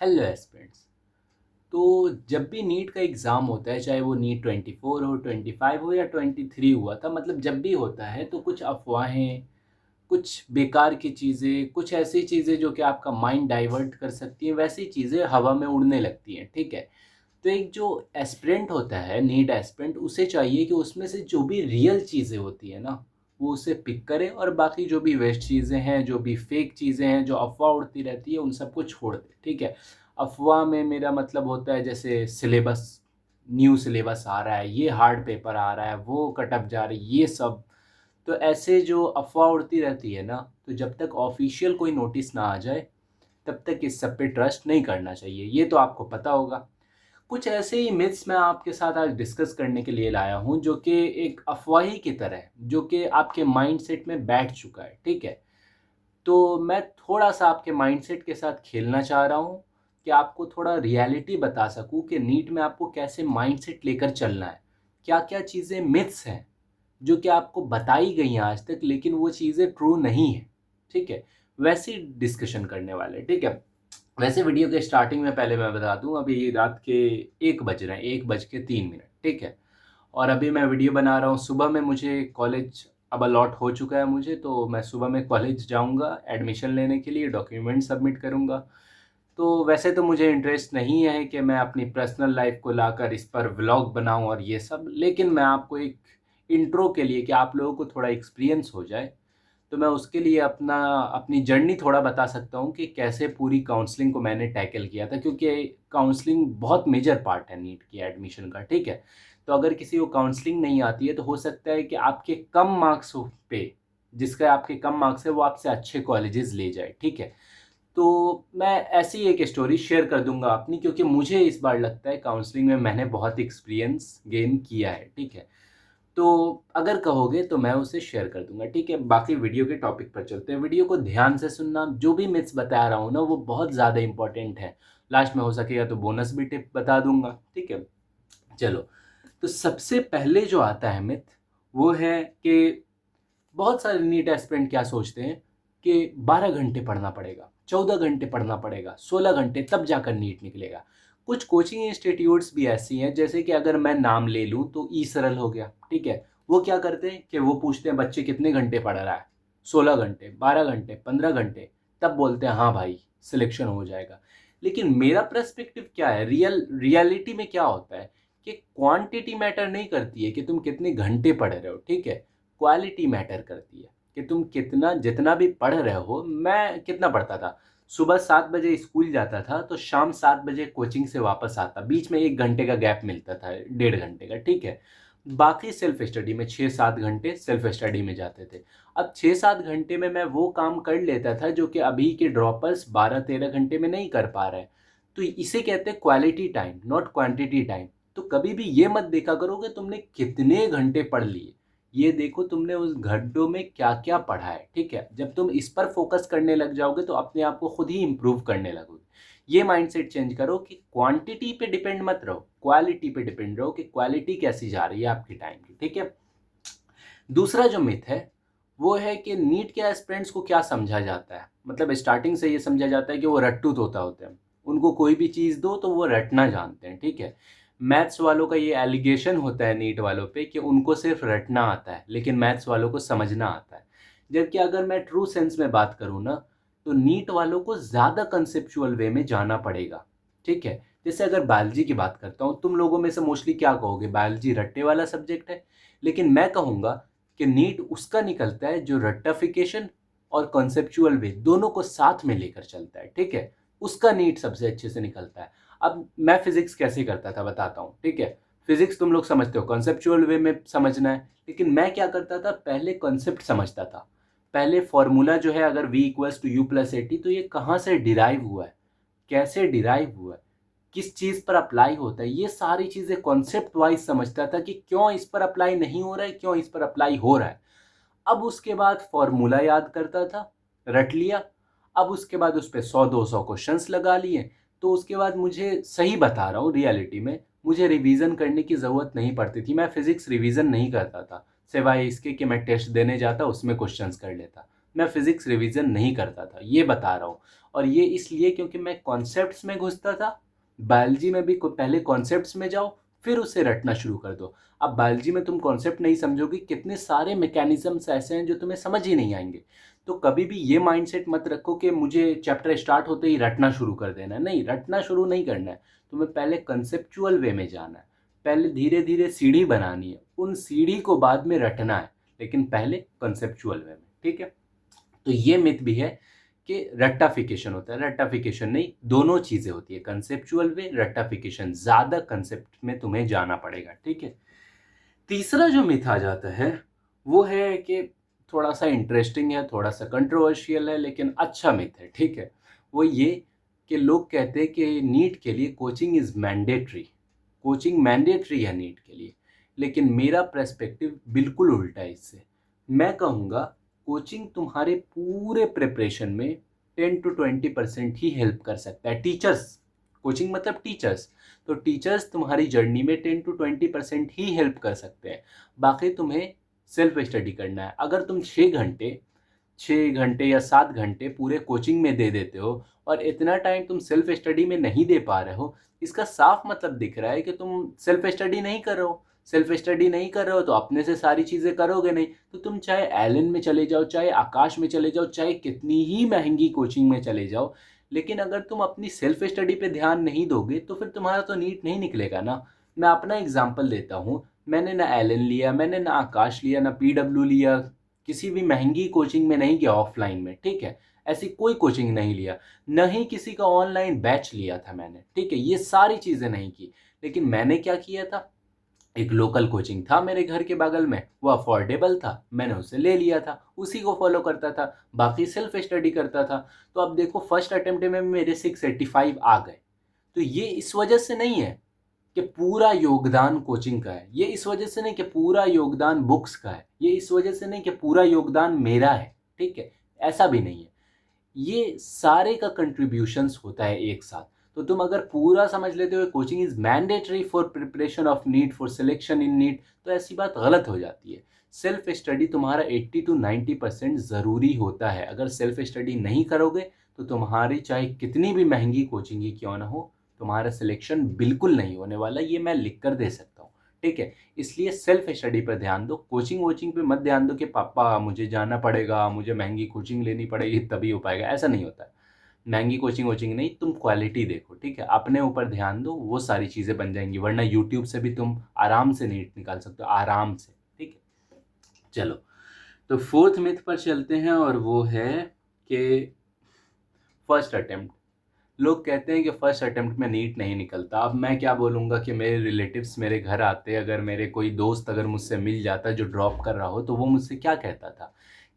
Hello aspirants. तो जब भी नीट का एग्ज़ाम होता है, चाहे वो नीट 24 हो, 25 हो या 23 हुआ था, मतलब जब भी होता है तो कुछ अफ़वाहें, कुछ बेकार की चीज़ें, कुछ ऐसी चीज़ें जो कि आपका माइंड डाइवर्ट कर सकती हैं, वैसी चीज़ें हवा में उड़ने लगती हैं, ठीक है? तो एक जो एस्पिरेंट होता है, नीट एस्पिरेंट, उसे चाहिए कि उसमें से जो भी रियल चीज़ें होती हैं ना, वो उसे पिक करे और बाकी जो भी वेस्ट चीज़ें हैं, जो भी फेक चीज़ें हैं, जो अफ़वाह उड़ती रहती है, उन सबको छोड़ दे, ठीक है? अफ़वाह में मेरा मतलब होता है जैसे सिलेबस, न्यू सिलेबस आ रहा है, ये हार्ड पेपर आ रहा है, वो कट ऑफ जा रही है, ये सब। तो ऐसे जो अफ़वाह उड़ती रहती है ना, तो जब तक ऑफ़िशियल कोई नोटिस ना आ जाए, तब तक इस सब पे ट्रस्ट नहीं करना चाहिए, ये तो आपको पता होगा। कुछ ऐसे ही मिथ्स मैं आपके साथ आज डिस्कस करने के लिए लाया हूँ, जो कि एक अफ़वाही की तरह है, जो कि आपके माइंडसेट में बैठ चुका है, ठीक है? तो मैं थोड़ा-सा आपके माइंडसेट के साथ खेलना चाह रहा हूँ कि आपको थोड़ा रियलिटी बता सकूँ कि नीट में आपको कैसे माइंडसेट लेकर चलना है। क्या-क्या चीज़ें मिथ्स हैं, जो कि आपको बताई गई हैं आज तक, लेकिन वो चीज़ें ट्रू नहीं हैं, ठीक है? वैसी डिस्कशन करने वाले हैं, ठीक है? वैसे वीडियो के स्टार्टिंग में पहले मैं बता दूँ, अभी रात के 1 बज रहे हैं, 1 बज के 3 मिनट, ठीक है? और अभी मैं वीडियो बना रहा हूँ, सुबह में मुझे कॉलेज अब अलॉट हो चुका है मुझे, तो मैं सुबह में कॉलेज जाऊँगा एडमिशन लेने के लिए, डॉक्यूमेंट सबमिट करूँगा। तो वैसे तो मुझे इंटरेस्ट नहीं है कि मैं अपनी पर्सनल लाइफ़ को लाकर इस पर व्लॉग बनाऊँ और ये सब, लेकिन मैं आपको एक इंट्रो के लिए कि आप लोगों को थोड़ा एक्सपीरियंस हो जाए, तो मैं उसके लिए अपनी जर्नी थोड़ा बता सकता हूँ कि कैसे पूरी काउंसलिंग को मैंने टैकल किया था, क्योंकि काउंसलिंग बहुत मेजर पार्ट है नीट की एडमिशन का, ठीक है? तो अगर किसी को काउंसलिंग नहीं आती है, तो हो सकता है कि आपके कम मार्क्स पे, जिसका आपके कम मार्क्स है, वो आपसे अच्छे कॉलेजेस ले जाए, ठीक है? तो मैं ऐसी एक स्टोरी शेयर कर दूँगा अपनी, क्योंकि मुझे इस बार लगता है काउंसलिंग में मैंने बहुत एक्सपीरियंस गेन किया है, ठीक है? तो अगर कहोगे तो मैं उसे शेयर कर दूँगा, ठीक है? बाकी वीडियो के टॉपिक पर चलते हैं। वीडियो को ध्यान से सुनना, जो भी मिथ्स बता रहा हूँ ना, वो बहुत ज़्यादा इम्पोर्टेंट है। लास्ट में हो सकेगा तो बोनस भी टिप बता दूँगा, ठीक है? चलो, तो सबसे पहले जो आता है मिथ, वो है कि बहुत सारे नीट एस्पिरेंट क्या सोचते हैं कि 12 घंटे पढ़ना पड़ेगा, 14 घंटे पढ़ना पड़ेगा, 16 घंटे, तब जाकर नीट निकलेगा। कुछ कोचिंग इंस्टीट्यूट्स भी ऐसी हैं, जैसे कि अगर मैं नाम ले लूँ तो ई सरल हो गया, ठीक है? वो क्या करते हैं कि वो पूछते हैं बच्चे कितने घंटे पढ़ रहा है? 16 घंटे, 12 घंटे, 15 घंटे, तब बोलते हैं हाँ भाई, सिलेक्शन हो जाएगा। लेकिन मेरा पर्सपेक्टिव क्या है, रियलिटी में क्या होता है कि क्वांटिटी मैटर नहीं करती है कि तुम कितने घंटे पढ़ रहे हो, ठीक है? क्वालिटी मैटर करती है कि तुम कितना, जितना भी पढ़ रहे हो। मैं कितना पढ़ता था, सुबह 7 बजे स्कूल जाता था तो शाम 7 बजे कोचिंग से वापस आता, बीच में 1 घंटे का गैप मिलता था, 1.5 घंटे का, ठीक है? बाकी सेल्फ स्टडी में 6-7 घंटे सेल्फ स्टडी में जाते थे। अब 6-7 घंटे में मैं वो काम कर लेता था जो कि अभी के ड्रॉपर्स 12-13 घंटे में नहीं कर पा रहे हैं। तो इसे कहते हैं quality time, not quantity time. तो कभी भी ये मत देखा करो कि तुमने कितने घंटे पढ़ लिए, ये देखो तुमने उस घंटों में क्या-क्या पढ़ा है, ठीक है? जब तुम इस पर फ़ोकस करने लग जाओगे तो अपने आप को खुद ही इम्प्रूव करने लगोगे। ये माइंडसेट चेंज करो कि क्वांटिटी पे डिपेंड मत रहो, क्वालिटी पे डिपेंड रहो कि क्वालिटी कैसी जा रही है आपकी टाइम की, ठीक है? दूसरा जो मिथ है, वो है कि नीट के एस्पिरेंट्स को क्या समझा जाता है? मतलब स्टार्टिंग से ये समझा जाता है कि वो रट्टू तोता होते हैं। उनको कोई भी चीज़ दो तो वो रटना जानते हैं, ठीक है? मैथ्स वालों का ये एलिगेशन होता है नीट वालों पे कि उनको सिर्फ़ रटना आता है, लेकिन मैथ्स वालों को समझना आता है। जबकि अगर मैं ट्रू सेंस में बात करूँ ना, तो नीट वालों को ज़्यादा कंसेप्चुअल वे में जाना पड़ेगा, ठीक है? जैसे अगर बायोलॉजी की बात करता हूँ, तुम लोगों में से मोस्टली क्या कहोगे, बायोलॉजी रट्टे वाला सब्जेक्ट है। लेकिन मैं कहूँगा कि नीट उसका निकलता है जो रट्टाफिकेशन और कॉन्सेप्चुअल वे दोनों को साथ में लेकर चलता है, ठीक है? उसका नीट सबसे अच्छे से निकलता है। अब मैं फिज़िक्स कैसे करता था बताता हूँ, ठीक है? फिज़िक्स तुम लोग समझते हो कॉन्सेप्चुअल वे में समझना है, लेकिन मैं क्या करता था, पहले कॉन्सेप्ट समझता था। पहले फ़ॉर्मूला जो है, अगर v इक्वल्स टू u+80, तो ये कहाँ से डिराइव हुआ है? कैसे डिराइव हुआ है? किस चीज़ पर अप्लाई होता है? ये सारी चीज़ें कॉन्सेप्ट वाइज़ समझता था कि क्यों इस पर अप्लाई नहीं हो रहा है, क्यों इस पर अप्लाई हो रहा है। अब उसके बाद फ़ॉर्मूला याद करता था, रट लिया। अब उसके बाद उस पे 100-200 क्वेश्चंस लगा लिए, तो उसके बाद मुझे, सही बता रहा हूँ रियलिटी में, मुझे रिवीज़न करने की ज़रूरत नहीं पड़ती थी। मैं फ़िज़िक्स रिवीज़न नहीं करता था, सिवाय इसके कि मैं टेस्ट देने जाता, उसमें क्वेश्चंस कर लेता। मैं फिज़िक्स रिवीजन नहीं करता था, ये बता रहा हूँ। और ये इसलिए क्योंकि मैं कॉन्सेप्ट्स में घुसता था। बायोलॉजी में भी पहले कॉन्सेप्ट्स में जाओ, फिर उसे रटना शुरू कर दो। अब बायोलॉजी में तुम कॉन्सेप्ट नहीं समझोगे, कितने सारे मैकेनिज्म्स ऐसे हैं जो तुम्हें समझ ही नहीं आएंगे। तो कभी भी ये माइंडसेट मत रखो कि मुझे चैप्टर स्टार्ट होते ही रटना शुरू कर देना है। नहीं, रटना शुरू नहीं करना है, तुम्हें पहले कंसेप्चुअल वे में जाना है। पहले धीरे धीरे सीढ़ी बनानी है, उन सीढ़ी को बाद में रटना है, लेकिन पहले कंसेप्चुअल वे में। ठीक है, तो ये मिथ भी है कि रट्टाफिकेशन होता है। रट्टाफिकेशन नहीं, दोनों चीज़ें होती है, कंसेप्चुअल वे, रट्टाफिकेशन। ज़्यादा कंसेप्ट में तुम्हें जाना पड़ेगा। ठीक है, तीसरा जो मिथ आ जाता है वो है कि थोड़ा सा इंटरेस्टिंग है, थोड़ा सा कंट्रोवर्शियल है, लेकिन अच्छा मिथ है। ठीक है, वो ये कि लोग कहते हैं कि नीट के लिए coaching is mandatory. Coaching mandatory है नीट के लिए, लेकिन मेरा पर्सपेक्टिव बिल्कुल उल्टा है इससे। मैं कहूँगा कोचिंग तुम्हारे पूरे प्रिपरेशन में 10 to 20% ही हेल्प कर सकता है। टीचर्स, कोचिंग मतलब टीचर्स, तो टीचर्स तुम्हारी जर्नी में 10 to 20% ही हेल्प कर सकते हैं। बाकी तुम्हें सेल्फ स्टडी करना है। अगर तुम 6 घंटे या 7 घंटे पूरे कोचिंग में दे देते हो और इतना टाइम तुम सेल्फ स्टडी में नहीं दे पा रहे हो, इसका साफ मतलब दिख रहा है कि तुम सेल्फ स्टडी नहीं कर रहे हो। सेल्फ स्टडी नहीं कर रहे हो तो अपने से सारी चीज़ें करोगे नहीं। तो तुम चाहे एलन में चले जाओ, चाहे आकाश में चले जाओ, चाहे कितनी ही महंगी कोचिंग में चले जाओ, लेकिन अगर तुम अपनी सेल्फ स्टडी पे ध्यान नहीं दोगे तो फिर तुम्हारा तो नीट नहीं निकलेगा ना। मैं अपना एग्जांपल देता हूँ। मैंने ना एलन लिया, मैंने ना आकाश लिया, ना पीडब्ल्यू लिया, किसी भी महंगी कोचिंग में नहीं गया ऑफलाइन में। ठीक है, ऐसी कोई कोचिंग नहीं लिया, न ही किसी का ऑनलाइन बैच लिया था मैंने। ठीक है, ये सारी चीज़ें नहीं की, लेकिन मैंने क्या किया था, एक लोकल कोचिंग था मेरे घर के बगल में, वो अफोर्डेबल था, मैंने उसे ले लिया था, उसी को फॉलो करता था, बाकी सेल्फ स्टडी करता था। तो अब देखो फर्स्ट अटेम्प्ट में मेरे 685 आ गए। तो ये इस वजह से नहीं है कि पूरा योगदान कोचिंग का है, ये इस वजह से नहीं कि पूरा योगदान बुक्स का है, ये इस वजह से नहीं कि पूरा योगदान मेरा है। ठीक है, ऐसा भी नहीं है, ये सारे का कंट्रीब्यूशंस होता है एक साथ। तो तुम अगर पूरा समझ लेते हो coaching is mandatory for preparation of NEET, for selection in NEET, तो ऐसी बात गलत हो जाती है। सेल्फ स्टडी तुम्हारा 80 to 90% ज़रूरी होता है। अगर सेल्फ स्टडी नहीं करोगे तो तुम्हारी चाहे कितनी भी महंगी कोचिंग ही क्यों ना हो, तुम्हारा सिलेक्शन बिल्कुल नहीं होने वाला, ये मैं लिख कर दे सकता हूँ। ठीक है, इसलिए सेल्फ स्टडी पर ध्यान दो, कोचिंग वोचिंग पे मत ध्यान दो कि पापा मुझे जाना पड़ेगा, मुझे महंगी कोचिंग लेनी पड़ेगी तभी हो पाएगा। ऐसा नहीं होता है। महंगी कोचिंग वोचिंग नहीं, तुम क्वालिटी देखो। ठीक है, अपने ऊपर ध्यान दो, वो सारी चीज़ें बन जाएंगी। वरना यूट्यूब से भी तुम आराम से नीट निकाल सकते हो, आराम से। ठीक है, चलो तो फोर्थ मिथ पर चलते हैं, और वो है कि फर्स्ट अटेम्प्ट। लोग कहते हैं कि फर्स्ट अटेम्प्ट में नीट नहीं निकलता। अब मैं क्या बोलूँगा कि मेरे रिलेटिव्स मेरे घर आते, अगर मेरे कोई दोस्त अगर मुझसे मिल जाता जो ड्रॉप कर रहा हो, तो वो मुझसे क्या कहता था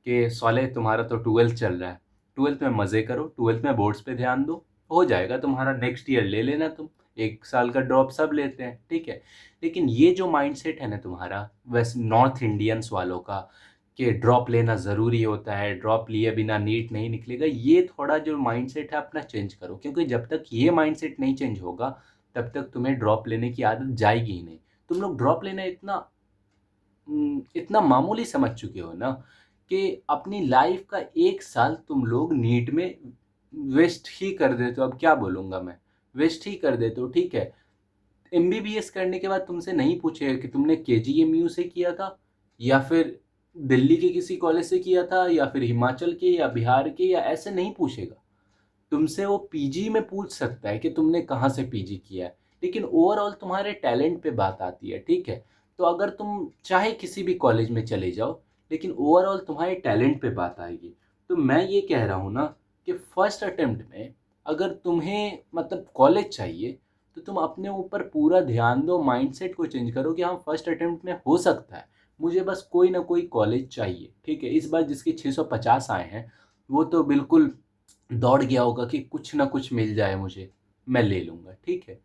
कि साले तुम्हारा तो 12th चल रहा है, 12th में मज़े करो, 12th में बोर्ड्स पे ध्यान दो, हो जाएगा तुम्हारा, नेक्स्ट ईयर ले लेना तुम, 1 साल का ड्रॉप सब लेते हैं। ठीक है, लेकिन ये जो माइंडसेट है ना तुम्हारा, वैसे नॉर्थ इंडियंस वालों का, कि ड्रॉप लेना ज़रूरी होता है, ड्रॉप लिए बिना नीट नहीं निकलेगा, ये थोड़ा जो माइंडसेट है अपना चेंज करो। क्योंकि जब तक ये माइंडसेट नहीं चेंज होगा तब तक तुम्हें ड्रॉप लेने की आदत जाएगी ही नहीं। तुम लोग ड्रॉप लेना इतना मामूली समझ चुके हो ना कि अपनी लाइफ का 1 साल तुम लोग नीट में वेस्ट ही कर देते हो। अब क्या बोलूँगा मैं, वेस्ट ही कर देते हो। ठीक है, एमबीबीएस करने के बाद तुमसे नहीं पूछेगा कि तुमने केजीएमयू से किया था, या फिर दिल्ली के किसी कॉलेज से किया था, या फिर हिमाचल के या बिहार के, या ऐसे नहीं पूछेगा। तुमसे वो पीजी में पूछ सकता है कि तुमने कहाँ से पीजी किया है, लेकिन ओवरऑल तुम्हारे टैलेंट पे बात आती है। ठीक है, तो अगर तुम चाहे किसी भी कॉलेज में चले जाओ, लेकिन ओवरऑल तुम्हारे टैलेंट पे बात आएगी। तो मैं ये कह रहा हूँ ना कि फर्स्ट अटेम्प्ट में अगर तुम्हें मतलब कॉलेज चाहिए, तो तुम अपने ऊपर पूरा ध्यान दो, माइंडसेट को चेंज करो कि हाँ फर्स्ट अटेम्प्ट में हो सकता है, मुझे बस कोई ना कोई कॉलेज चाहिए। ठीक है, इस बार जिसके 650 आए हैं वो तो बिल्कुल दौड़ गया होगा कि कुछ ना कुछ मिल जाए मुझे, मैं ले लूँगा। ठीक है,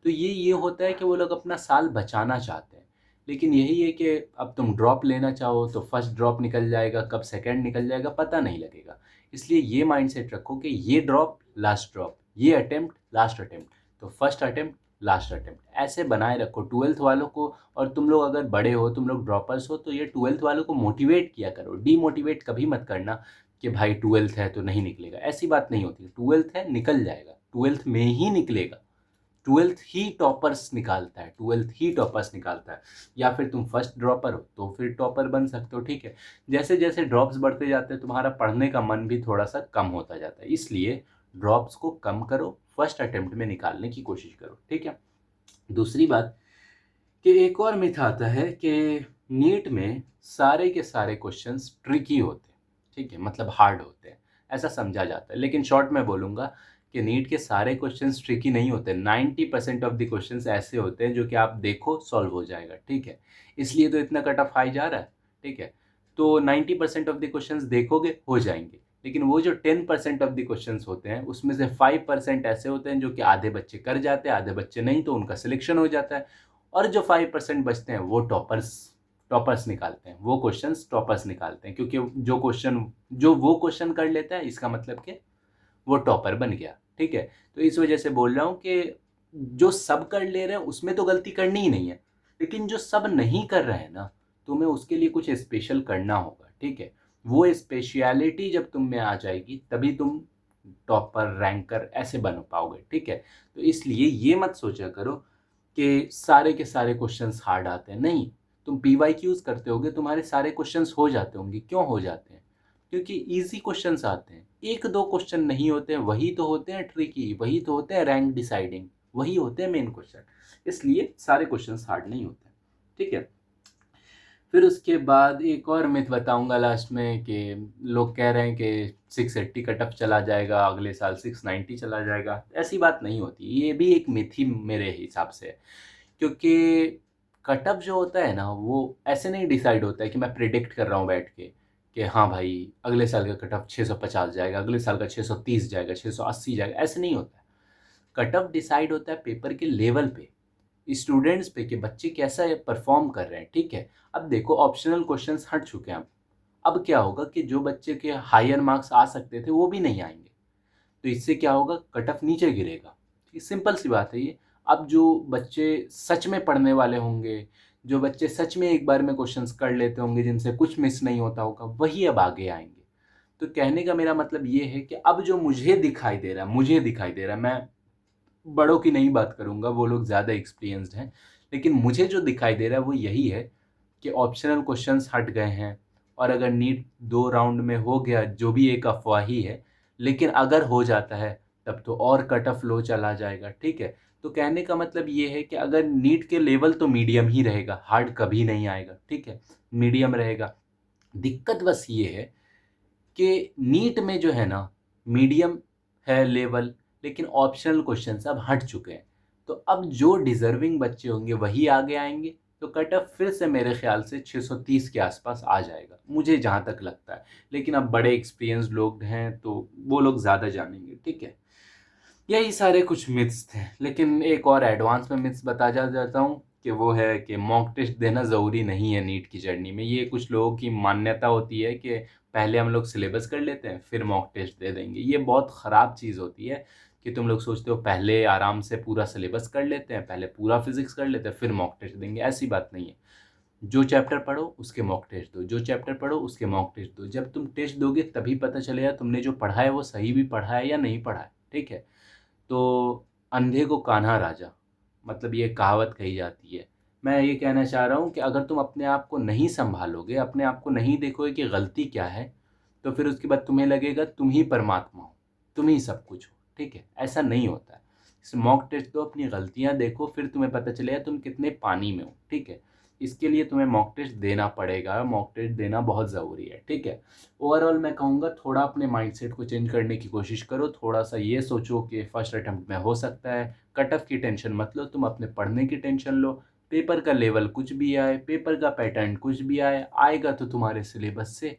तो ये होता है कि वो लोग अपना साल बचाना चाहते हैं। लेकिन यही है कि अब तुम ड्रॉप लेना चाहो तो फर्स्ट ड्रॉप निकल जाएगा, कब सेकंड निकल जाएगा पता नहीं लगेगा। इसलिए ये माइंडसेट रखो कि ये ड्रॉप लास्ट ड्रॉप, ये अटेम्प्ट लास्ट अटेम्प्ट, तो फर्स्ट अटेम्प्ट लास्ट अटेम्प्ट, ऐसे बनाए रखो 12th वालों को। और तुम लोग अगर बड़े हो, तुम लोग ड्रॉपर्स हो, तो ये 12th वालों को मोटिवेट किया करो, डीमोटिवेट कभी मत करना कि भाई ट्वेल्थ है तो नहीं निकलेगा, ऐसी बात नहीं होती। ट्वेल्थ है, निकल जाएगा, ट्वेल्थ में ही निकलेगा। ट्वेल्थ ही टॉपर्स निकालता है, ट्वेल्थ ही टॉपर्स निकालता है। या फिर तुम फर्स्ट ड्रॉपर हो तो फिर टॉपर बन सकते हो, ठीक है। जैसे जैसे ड्रॉप्स बढ़ते जाते हैं तुम्हारा पढ़ने का मन भी थोड़ा सा कम होता जाता है, इसलिए ड्रॉप्स को कम करो, फर्स्ट अटेम्प्ट में निकालने की कोशिश करो, ठीक है। दूसरी बात कि एक और मिथ आता है कि नीट में सारे के सारे क्वेश्चंस ट्रिकी होते हैं, ठीक है, मतलब हार्ड होते हैं, ऐसा समझा जाता है। लेकिन शॉर्ट में बोलूँगा कि नीट के सारे क्वेश्चंस ट्रिकी नहीं होते। 90% ऑफ द क्वेश्चंस ऐसे होते हैं जो कि आप देखो सॉल्व हो जाएगा, ठीक है। इसलिए तो इतना कट ऑफ हाई जा रहा है, ठीक है। तो 90% ऑफ द क्वेश्चंस देखोगे हो जाएंगे, लेकिन वो जो 10% ऑफ द क्वेश्चंस होते हैं उसमें से 5% ऐसे होते हैं जो कि आधे बच्चे कर जाते हैं, आधे बच्चे नहीं, तो उनका सिलेक्शन हो जाता है। और जो 5% बचते हैं वो टॉपर्स निकालते हैं, वो क्वेश्चंस टॉपर्स निकालते हैं, क्योंकि जो वो क्वेश्चन कर लेता है इसका मतलब कि वो टॉपर बन गया, ठीक है। तो इस वजह से बोल रहा हूँ कि जो सब कर ले रहे हैं उसमें तो गलती करनी ही नहीं है, लेकिन जो सब नहीं कर रहे हैं ना, तुम्हें उसके लिए कुछ स्पेशल करना होगा, ठीक है। वो स्पेशलिटी जब तुम में आ जाएगी तभी तुम टॉपर रैंकर ऐसे बन पाओगे, ठीक है। तो इसलिए ये मत सोचा करो कि सारे के सारे क्वेश्चंस हार्ड आते हैं, नहीं। तुम PYQs करते होगे, तुम्हारे सारे क्वेश्चंस हो जाते होंगे, क्यों हो जाते हैं? क्योंकि इजी क्वेश्चंस आते हैं, एक दो क्वेश्चन नहीं होते हैं, वही तो होते हैं ट्रिकी, वही तो होते हैं रैंक डिसाइडिंग, वही होते हैं मेन क्वेश्चन। इसलिए सारे क्वेश्चंस हार्ड नहीं होते, ठीक है। फिर उसके बाद एक और मिथ बताऊंगा लास्ट में कि लोग कह रहे हैं कि 680 कट ऑफ चला जाएगा, अगले साल 690 चला जाएगा। ऐसी बात नहीं होती, ये भी एक मिथ ही मेरे हिसाब से है। क्योंकि कट ऑफ जो होता है ना वो ऐसे नहीं डिसाइड होता है कि मैं प्रिडिक्ट कर रहा हूँ बैठ के कि हाँ भाई अगले साल का कट ऑफ 650 जाएगा, अगले साल का 630 जाएगा, 680 जाएगा, ऐसे नहीं होता है। कट ऑफ डिसाइड होता है पेपर के लेवल पे, स्टूडेंट्स पे, कि बच्चे कैसा परफॉर्म कर रहे हैं, ठीक है। अब देखो ऑप्शनल क्वेश्चंस हट चुके हैं, अब क्या होगा कि जो बच्चे के हायर मार्क्स आ सकते थे वो भी नहीं आएंगे, तो इससे क्या होगा, कट ऑफ नीचे गिरेगा। सिंपल सी बात है ये। अब जो बच्चे सच में पढ़ने वाले होंगे, जो बच्चे सच में एक बार में क्वेश्चंस कर लेते होंगे, जिनसे कुछ मिस नहीं होता होगा, वही अब आगे आएंगे। तो कहने का मेरा मतलब ये है कि अब जो मुझे दिखाई दे रहा है, मैं बड़ों की नहीं बात करूंगा, वो लोग ज़्यादा एक्सपीरियंस्ड हैं, लेकिन मुझे जो दिखाई दे रहा है वो यही है कि ऑप्शनल क्वेश्चंस हट गए हैं। और अगर नीट 2 राउंड में हो गया, जो भी एक अफवाह ही है, लेकिन अगर हो जाता है तब तो और कट ऑफ लो चला जाएगा, ठीक है। तो कहने का मतलब ये है कि अगर नीट के लेवल तो मीडियम ही रहेगा, हार्ड कभी नहीं आएगा, ठीक है, मीडियम रहेगा। दिक्कत बस ये है कि नीट में जो है ना, मीडियम है लेवल, लेकिन ऑप्शनल क्वेश्चंस अब हट चुके हैं। तो अब जो डिजर्विंग बच्चे होंगे वही आगे आएंगे, तो कट ऑफ फिर से मेरे ख्याल से 630 के आसपास आ जाएगा, मुझे जहाँ तक लगता है। लेकिन अब बड़े एक्सपीरियंस लोग हैं तो वो लोग ज़्यादा जानेंगे, ठीक है। यही सारे कुछ मिथ्स थे, लेकिन एक और एडवांस में मिथ्स बता जाता हूँ कि वो है कि मॉक टेस्ट देना ज़रूरी नहीं है नीट की जर्नी में। ये कुछ लोगों की मान्यता होती है कि पहले हम लोग सिलेबस कर लेते हैं फिर मॉक टेस्ट दे देंगे। ये बहुत ख़राब चीज़ होती है कि तुम लोग सोचते हो पहले आराम से पूरा सिलेबस कर लेते हैं, पहले पूरा फिजिक्स कर लेते हैं फिर मॉक टेस्ट देंगे, ऐसी बात नहीं है। जो चैप्टर पढ़ो उसके मॉक टेस्ट दो, जो चैप्टर पढ़ो उसके मॉक टेस्ट दो। जब तुम टेस्ट दोगे तभी पता चलेगा तुमने जो पढ़ा है वो सही भी पढ़ा है या नहीं पढ़ा है, ठीक है। तो अंधे को कान्हा राजा, मतलब ये कहावत कही जाती है। मैं ये कहना चाह रहा हूँ कि अगर तुम अपने आप को नहीं संभालोगे, अपने आप को नहीं देखोगे कि गलती क्या है, तो फिर उसके बाद तुम्हें लगेगा तुम ही परमात्मा हो, तुम ही सब कुछ हो, ठीक है। ऐसा नहीं होता है। इस मॉक टेस्ट दो, अपनी गलतियाँ देखो, फिर तुम्हें पता चलेगा तुम कितने पानी में हो, ठीक है। इसके लिए तुम्हें मॉक टेस्ट देना पड़ेगा, मॉक टेस्ट देना बहुत ज़रूरी है, ठीक है। ओवरऑल मैं कहूँगा थोड़ा अपने माइंडसेट को चेंज करने की कोशिश करो, थोड़ा सा ये सोचो कि फर्स्ट अटेम्प्ट में हो सकता है। कट ऑफ की टेंशन मत लो, तुम अपने पढ़ने की टेंशन लो। पेपर का लेवल कुछ भी आए, पेपर का पैटर्न कुछ भी आएगा तो तुम्हारे सिलेबस से,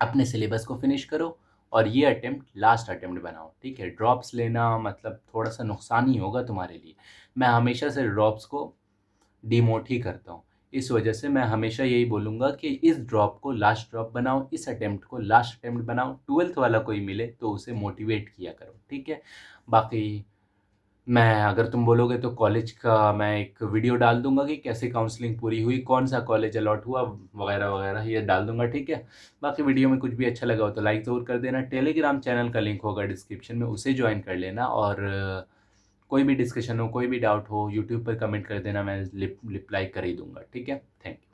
अपने सिलेबस को फिनिश करो और ये अटेम्प्ट लास्ट अटेम्प्ट बनाओ, ठीक है। ड्रॉप्स लेना मतलब थोड़ा सा नुकसान ही होगा तुम्हारे लिए। मैं हमेशा से ड्रॉप्स को डिमोट ही करता हूँ, इस वजह से मैं हमेशा यही बोलूँगा कि इस ड्रॉप को लास्ट ड्रॉप बनाओ, इस अटेम्प्ट को लास्ट अटेम्प्ट बनाओ। ट्वेल्थ वाला कोई मिले तो उसे मोटिवेट किया करो, ठीक है। बाकी मैं अगर तुम बोलोगे तो कॉलेज का मैं एक वीडियो डाल दूंगा कि कैसे काउंसलिंग पूरी हुई, कौन सा कॉलेज अलॉट हुआ, वगैरह वगैरह ये डाल दूंगा, ठीक है। बाकी वीडियो में कुछ भी अच्छा लगा हो तो लाइक ज़रूर कर देना। टेलीग्राम चैनल का लिंक होगा डिस्क्रिप्शन में, उसे ज्वाइन कर लेना। और कोई भी डिस्कशन हो, कोई भी डाउट हो, यूट्यूब पर कमेंट कर देना, मैं रिप्लाई कर ही दूंगा, ठीक है। Thank you.